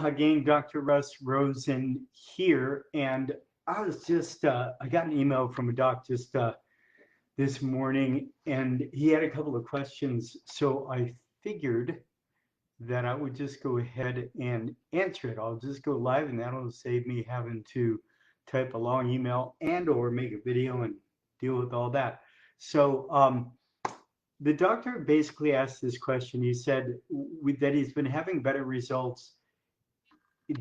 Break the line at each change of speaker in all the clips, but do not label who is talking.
again, Dr. Russ Rosen here, and I was just, I got an email from a doc just this morning, and he had a couple of questions, so I figured that I would just go ahead and answer it. I'll just go live, and that'll save me having to type a long email and or make a video and deal with all that. So the doctor basically asked this question. He said that he's been having better results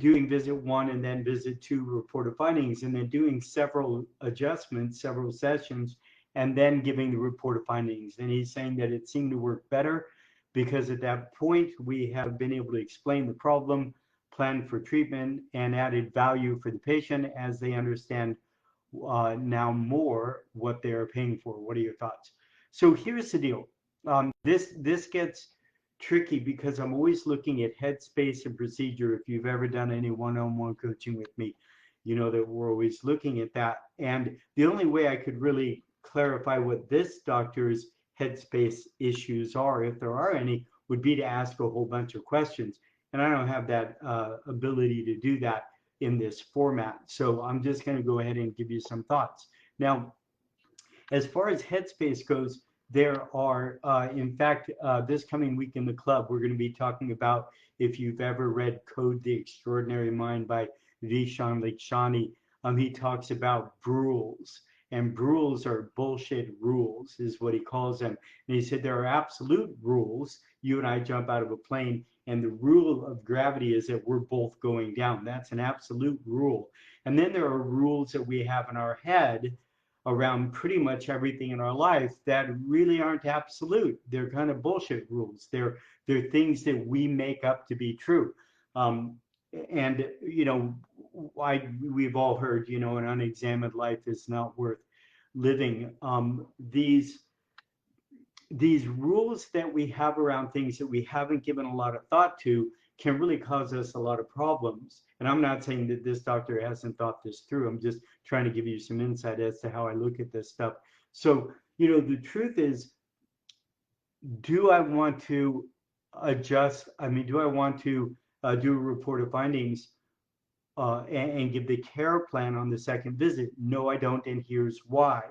doing visit one and then visit two report of findings, and then doing several adjustments, several sessions, and then giving the report of findings. And he's saying that it seemed to work better because at that point we have been able to explain the problem, plan for treatment, and added value for the patient as they understand now more what they're paying for. What are your thoughts? So here's the deal. This gets tricky because I'm always looking at headspace and procedure. If you've ever done any one-on-one coaching with me, you know that we're always looking at that. And the only way I could really clarify what this doctor's headspace issues are, if there are any, would be to ask a whole bunch of questions. And I don't have that ability to do that in this format. So I'm just going to go ahead and give you some thoughts. Now, as far as headspace goes, there are, in fact, this coming week in the club, we're going to be talking about, if you've ever read Code the Extraordinary Mind by Vishaan Lakshani, he talks about rules. And rules are bullshit rules, is what he calls them. And he said there are absolute rules. You and I jump out of a plane, and the rule of gravity is that we're both going down. That's an absolute rule. And then there are rules that we have in our head around pretty much everything in our life that really aren't absolute. They're kind of bullshit rules. They're things that we make up to be true. And you know, we've all heard, you know, an unexamined life is not worth living. These rules that we have around things that we haven't given a lot of thought to can really cause us a lot of problems. And I'm not saying that this doctor hasn't thought this through. I'm just trying to give you some insight as to how I look at this stuff. So, you know, the truth is, do I want to adjust? I mean, do I want to do a report of findings and give the care plan on the second visit? No, I don't, and here's why.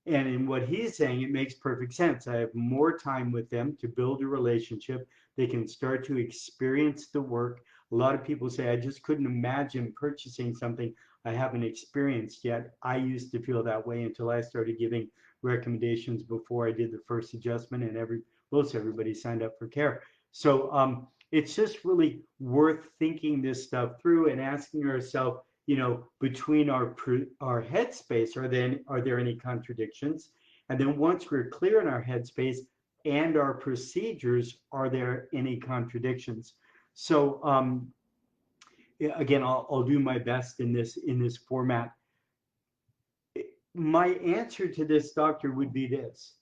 And in what he's saying, it makes perfect sense. I have more time with them to build a relationship. They can start to experience the work. A lot of people say, I just couldn't imagine purchasing something I haven't experienced yet. I used to feel that way until I started giving recommendations before I did the first adjustment, and most everybody signed up for care. So it's just really worth thinking this stuff through and asking ourselves, you know, between our headspace, are there any contradictions? And then once we're clear in our headspace and our procedures, are there any contradictions? So again, I'll do my best in this format. My answer to this doctor would be this: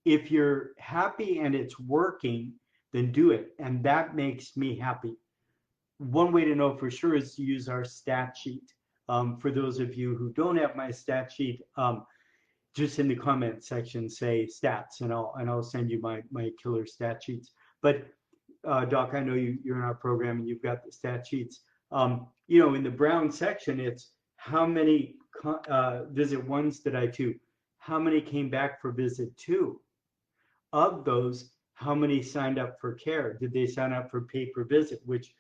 if you're happy and it's working, then do it, and that makes me happy. One way to know for sure is to use our stat sheet. For those of you who don't have my stat sheet, just in the comment section say stats, and I'll send you my killer stat sheets. But Doc, I know you're in our program and you've got the stat sheets. You know, in the brown section, it's how many visit ones did I do? How many came back for visit two? Of those, how many signed up for care? Did they sign up for pay per visit, which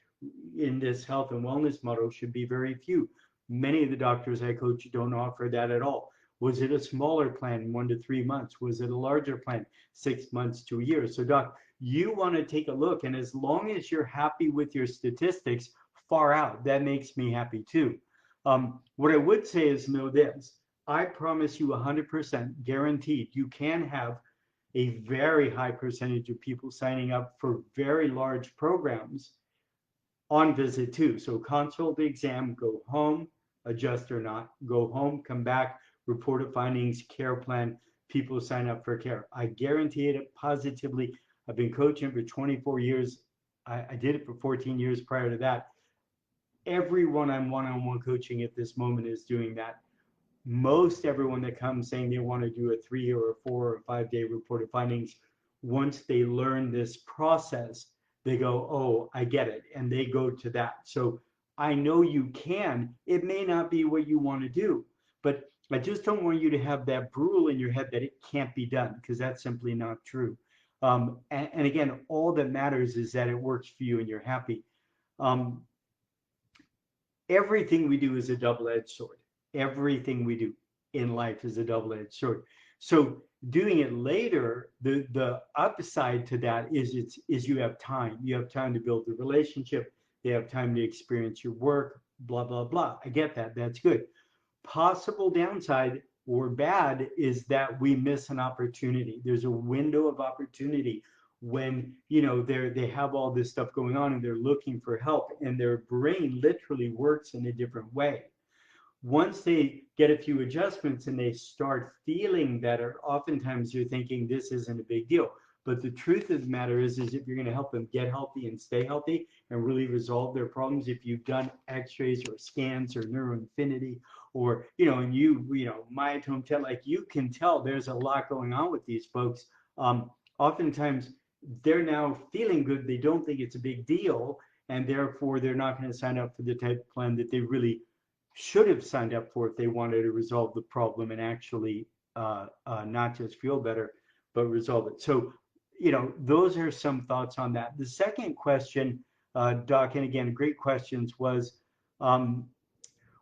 in this health and wellness model should be very few. Many of the doctors I coach don't offer that at all. Was it a smaller plan, 1 to 3 months? Was it a larger plan, 6 months to a year? So doc, you want to take a look, and as long as you're happy with your statistics, far out, that makes me happy too. What I would say is know this: I promise you 100% guaranteed you can have a very high percentage of people signing up for very large programs on visit two. So consult, exam, go home, adjust or not, go home, come back, report of findings, care plan, people sign up for care. I guarantee it positively. I've been coaching for 24 years. I did it for 14 years prior to that. Everyone I'm one-on-one coaching at this moment is doing that. Most everyone that comes saying they want to do a 3 or a 4 or 5 day report of findings, once they learn this process, they go, oh, I get it. And they go to that. So I know you can. It may not be what you want to do, but I just don't want you to have that rule in your head that it can't be done, because that's simply not true. And again, all that matters is that it works for you and you're happy. Um, Everything we do is a double-edged sword. Everything we do in life is a double-edged sword. So doing it later, the upside to that is you have time. You have time to build the relationship. You have time to experience your work. Blah blah blah. I get that. That's good. Possible downside or bad is that we miss an opportunity. There's a window of opportunity when they have all this stuff going on and they're looking for help, and their brain literally works in a different way. Once they get a few adjustments and they start feeling better, oftentimes you're thinking this isn't a big deal. But the truth of the matter is if you're going to help them get healthy and stay healthy and really resolve their problems, if you've done x-rays or scans or neuroinfinity, or, and myotome test, like, you can tell there's a lot going on with these folks. Oftentimes they're now feeling good. They don't think it's a big deal, and therefore they're not going to sign up for the type of plan that they really should have signed up for if they wanted to resolve the problem and actually not just feel better, but resolve it. So, those are some thoughts on that. The second question, Doc, and again, great questions, was um,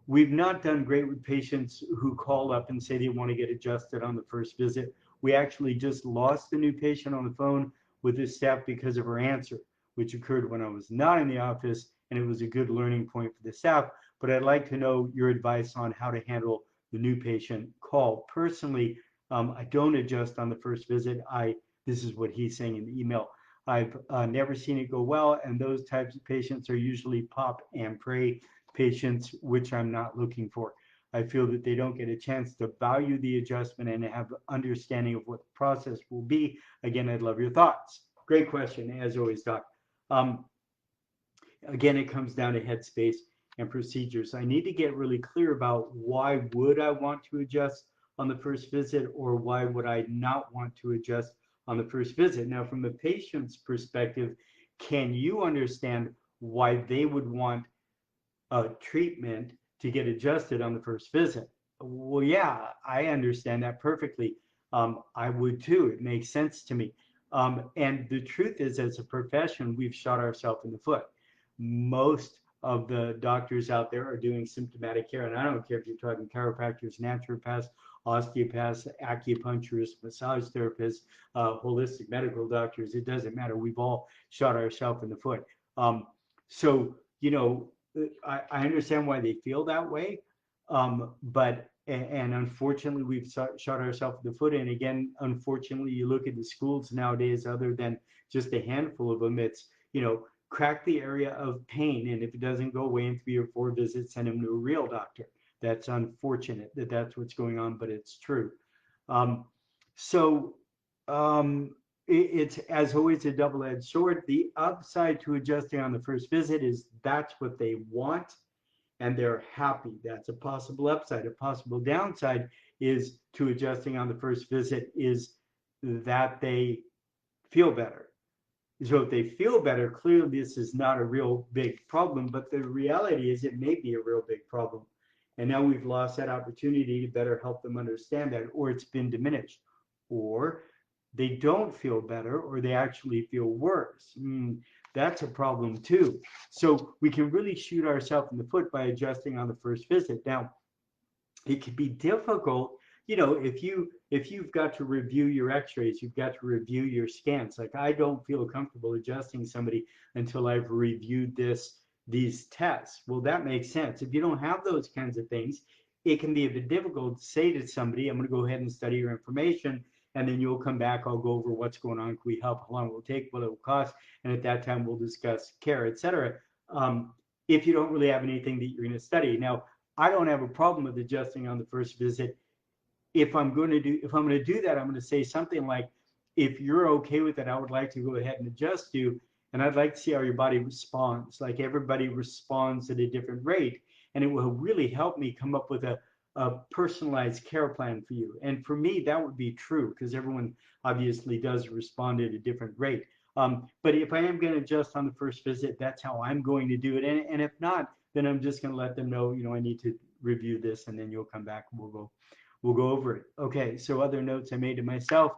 we've not done great with patients who call up and say they want to get adjusted on the first visit. We actually just lost a new patient on the phone with this staff because of her answer, which occurred when I was not in the office, and it was a good learning point for the staff. But I'd like to know your advice on how to handle the new patient call. Personally, I don't adjust on the first visit. This is what he's saying in the email. I've never seen it go well, and those types of patients are usually pop and pray patients, which I'm not looking for. I feel that they don't get a chance to value the adjustment and have understanding of what the process will be. Again, I'd love your thoughts. Great question, as always, Doc. Um, Again, it comes down to headspace and procedures. I need to get really clear about why would I want to adjust on the first visit, or why would I not want to adjust on the first visit. Now, from the patient's perspective, can you understand why they would want treatment to get adjusted on the first visit? Well, yeah, I understand that perfectly. I would too. It makes sense to me. And the truth is, as a profession, we've shot ourselves in the foot. Most of the doctors out there are doing symptomatic care, and I don't care if you're talking chiropractors, naturopaths, osteopaths, acupuncturists, massage therapists, holistic medical doctors. It doesn't matter. We've all shot ourselves in the foot. So, I understand why they feel that way, but and unfortunately we've shot ourselves in the foot. And again, unfortunately, you look at the schools nowadays, other than just a handful of them, it's crack the area of pain, and if it doesn't go away in 3 or 4 visits, send them to a real doctor. That's unfortunate that that's what's going on, but it's true. Um, so it's, as always, a double-edged sword. The upside to adjusting on the first visit is that's what they want and they're happy. That's a possible upside. A possible downside is to adjusting on the first visit is that they feel better. So if they feel better, clearly this is not a real big problem, but the reality is it may be a real big problem. And now we've lost that opportunity to better help them understand that, or it's been diminished, or they don't feel better, or they actually feel worse. That's a problem too. So we can really shoot ourselves in the foot by adjusting on the first visit. Now, it can be difficult, if you've got to review your x-rays, you've got to review your scans. Like, I don't feel comfortable adjusting somebody until I've reviewed these tests. Well, that makes sense. If you don't have those kinds of things, it can be a bit difficult to say to somebody, I'm going to go ahead and study your information, and then you'll come back, I'll go over what's going on, can we help, how long it will take, what it will cost, and at that time we'll discuss care, etc. If you don't really have anything that you're going to study. Now, I don't have a problem with adjusting on the first visit. If I'm going to do that, I'm going to say something like, if you're okay with it, I would like to go ahead and adjust you, and I'd like to see how your body responds. Like, everybody responds at a different rate, and it will really help me come up with a personalized care plan for you. And for me, that would be true, because everyone obviously does respond at a different rate. But if I am going to adjust on the first visit, that's how I'm going to do it. And if not, then I'm just going to let them know, I need to review this, and then you'll come back and we'll go over it. Okay. So other notes I made to myself.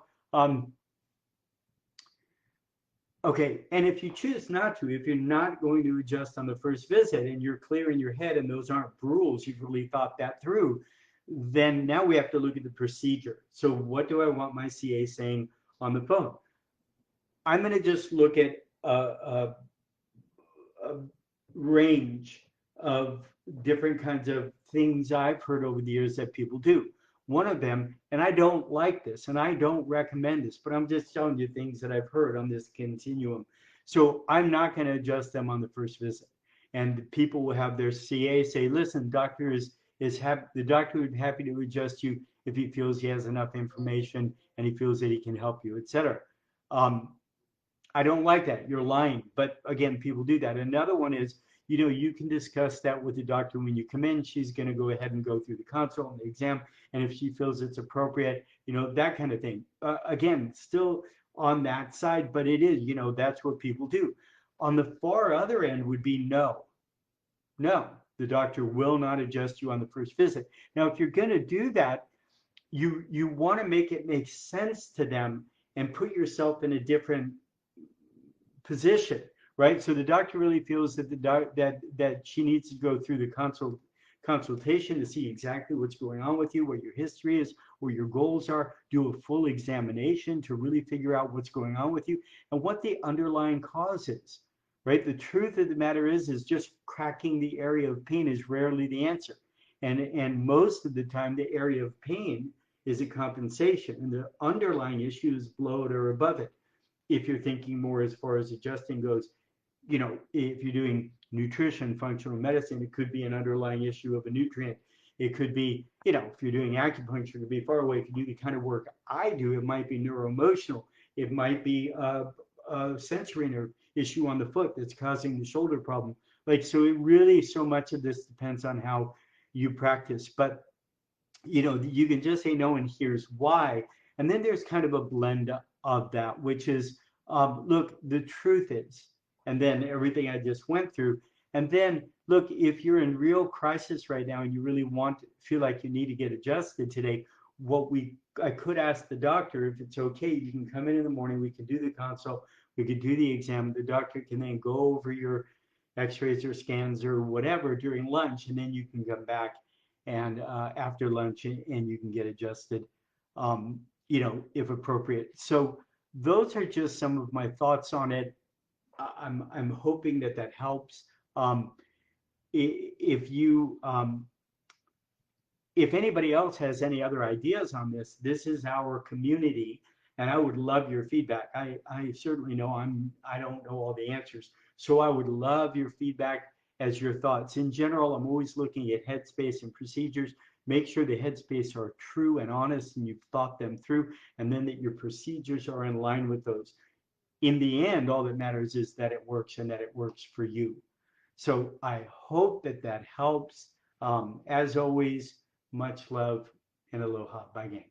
Okay, and if you choose not to, if you're not going to adjust on the first visit and you're clear in your head and those aren't rules, you've really thought that through, then now we have to look at the procedure. So what do I want my CA saying on the phone? I'm going to just look at a range of different kinds of things I've heard over the years that people do. One of them, and I don't like this and I don't recommend this, but I'm just telling you things that I've heard on this continuum. So I'm not going to adjust them on the first visit. And people will have their CA say, listen, the doctor would be happy to adjust you if he feels he has enough information and he feels that he can help you, etc. I don't like that. You're lying. But again, people do that. Another one is, you can discuss that with the doctor when you come in. She's going to go ahead and go through the consult and the exam. And if she feels it's appropriate, that kind of thing. Again, still on that side, but it is, that's what people do. On the far other end would be no, the doctor will not adjust you on the first visit. Now, if you're going to do that, you want to make it make sense to them and put yourself in a different position, right? So the doctor really feels that that she needs to go through the consultation to see exactly what's going on with you, what your history is, what your goals are, do a full examination to really figure out what's going on with you and what the underlying cause is, right? The truth of the matter is just cracking the area of pain is rarely the answer. And most of the time, the area of pain is a compensation, and the underlying issue is below it or above it. If you're thinking more as far as adjusting goes, if you're doing nutrition, functional medicine, it could be an underlying issue of a nutrient. It could be, if you're doing acupuncture, it could be far away. If you do the kind of work I do, it might be neuroemotional. It might be a sensory nerve issue on the foot that's causing the shoulder problem. So it really, so much of this depends on how you practice. But you can just say no, and here's why. And then there's kind of a blend of that, which is, look, the truth is, and then everything I just went through. And then, look, if you're in real crisis right now and you really feel like you need to get adjusted today, I could ask the doctor if it's okay. You can come in the morning. We can do the consult. We could do the exam. The doctor can then go over your X-rays or scans or whatever during lunch, and then you can come back and after lunch, and you can get adjusted, if appropriate. So those are just some of my thoughts on it. I'm hoping that helps. If you if anybody else has any other ideas on this, this is our community, and I would love your feedback. I certainly know I don't know all the answers, so I would love your feedback as your thoughts. In general, I'm always looking at headspace and procedures. Make sure the headspace are true and honest, and you've thought them through, and then that your procedures are in line with those. In the end, all that matters is that it works and that it works for you. So I hope that helps. As always, much love and aloha. Bye, gang.